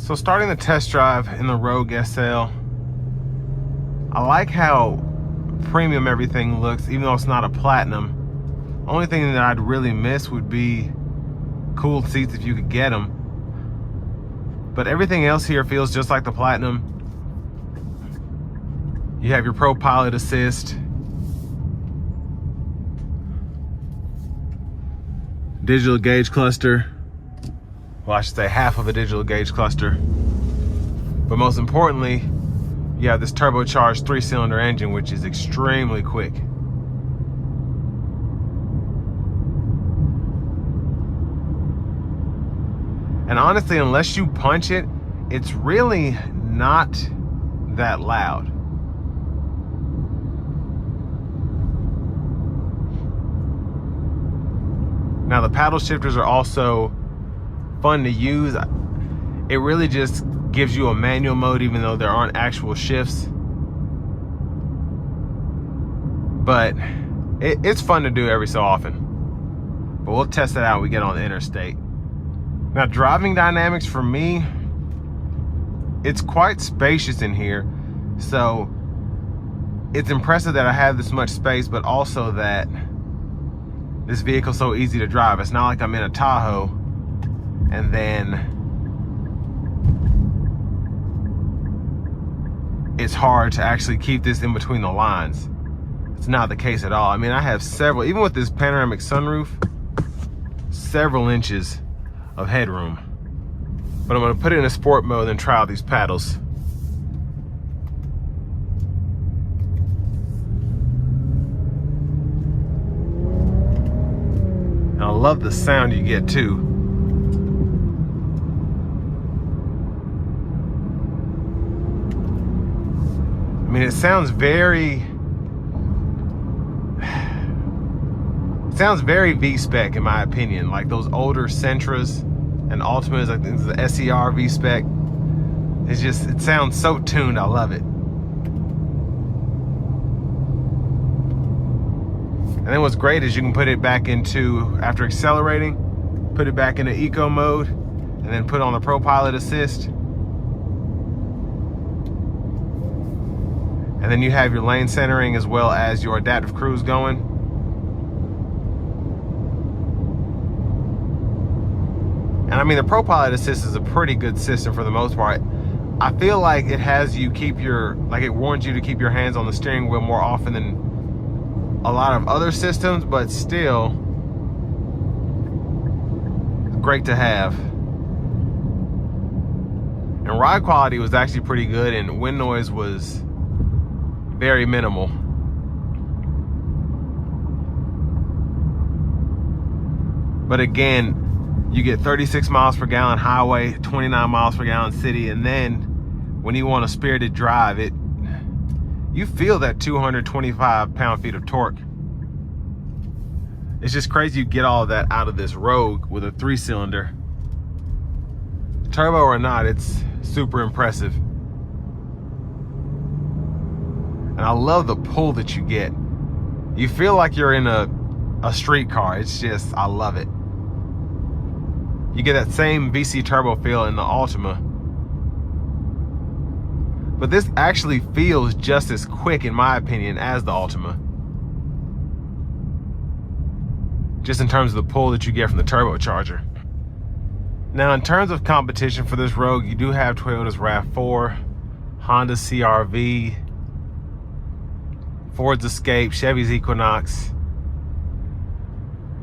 So starting the test drive in the Rogue SL, I like how premium everything looks, even though it's not a platinum. Only thing that I'd really miss would be cooled seats if you could get them. But everything else here feels just like the platinum. You have your Pro Pilot Assist, digital gauge cluster. Well, I should say half of a digital gauge cluster. But most importantly, you have this turbocharged 3-cylinder engine, which is extremely quick. And honestly, unless you punch it, it's really not that loud. Now the paddle shifters are also fun to use. It really just gives you a manual mode, even though there aren't actual shifts. But it's fun to do every so often. But we'll test that out when we get on the interstate. Now, driving dynamics for me, it's quite spacious in here. So it's impressive that I have this much space, but also that this vehicle's so easy to drive. It's not like I'm in a Tahoe and then it's hard to actually keep this in between the lines. It's not the case at all. I mean, I have several, even with this panoramic sunroof, several inches of headroom. But I'm gonna put it in a sport mode and try out these paddles. And I love the sound you get too. I mean, it sounds very V-spec in my opinion. Like those older Sentras and Altimas, I think it's the SER V-spec. It's just, it sounds so tuned, I love it. And then what's great is you can put it back into, after accelerating, put it back into eco mode, and then put on the Pro Pilot Assist. And then you have your lane centering as well as your adaptive cruise going. And I mean, the Pro Pilot Assist is a pretty good system for the most part. I feel like it has you keep your, like it warns you to keep your hands on the steering wheel more often than a lot of other systems, but still great to have. And ride quality was actually pretty good, and wind noise was very minimal. But again, you get 36 miles per gallon highway, 29 miles per gallon city, and then when you want a spirited drive, you feel that 225 pound-feet of torque. It's just crazy you get all of that out of this Rogue with a 3-cylinder. Turbo or not, it's super impressive. And I love the pull that you get. You feel like you're in a street car. It's just, I love it. You get that same VC turbo feel in the Altima. But this actually feels just as quick, in my opinion, as the Altima. Just in terms of the pull that you get from the turbocharger. Now, in terms of competition for this Rogue, you do have Toyota's RAV4, Honda's CR-V, Ford's Escape, Chevy's Equinox,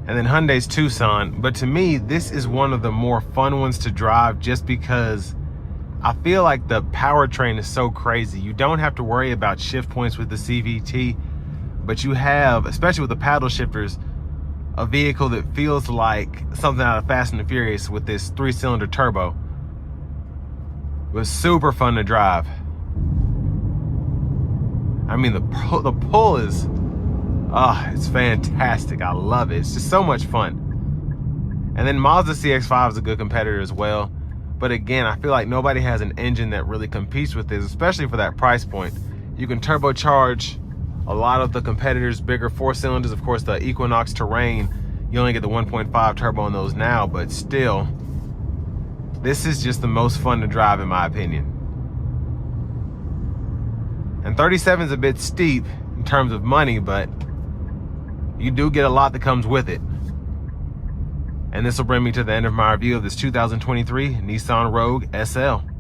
and then Hyundai's Tucson. But to me, this is one of the more fun ones to drive, just because I feel like the powertrain is so crazy. You don't have to worry about shift points with the CVT, but you have, especially with the paddle shifters, a vehicle that feels like something out of Fast and the Furious with this 3-cylinder turbo. It was super fun to drive. I mean, the pull is, it's fantastic. I love it. It's just so much fun. And then Mazda CX-5 is a good competitor as well. But again, I feel like nobody has an engine that really competes with this, especially for that price point. You can turbocharge a lot of the competitors' bigger 4-cylinders. Of course, the Equinox Terrain, you only get the 1.5 turbo on those now, but still, This is just the most fun to drive in my opinion. And 37 is a bit steep in terms of money, but you do get a lot that comes with it. And this will bring me to the end of my review of this 2023 Nissan Rogue SL.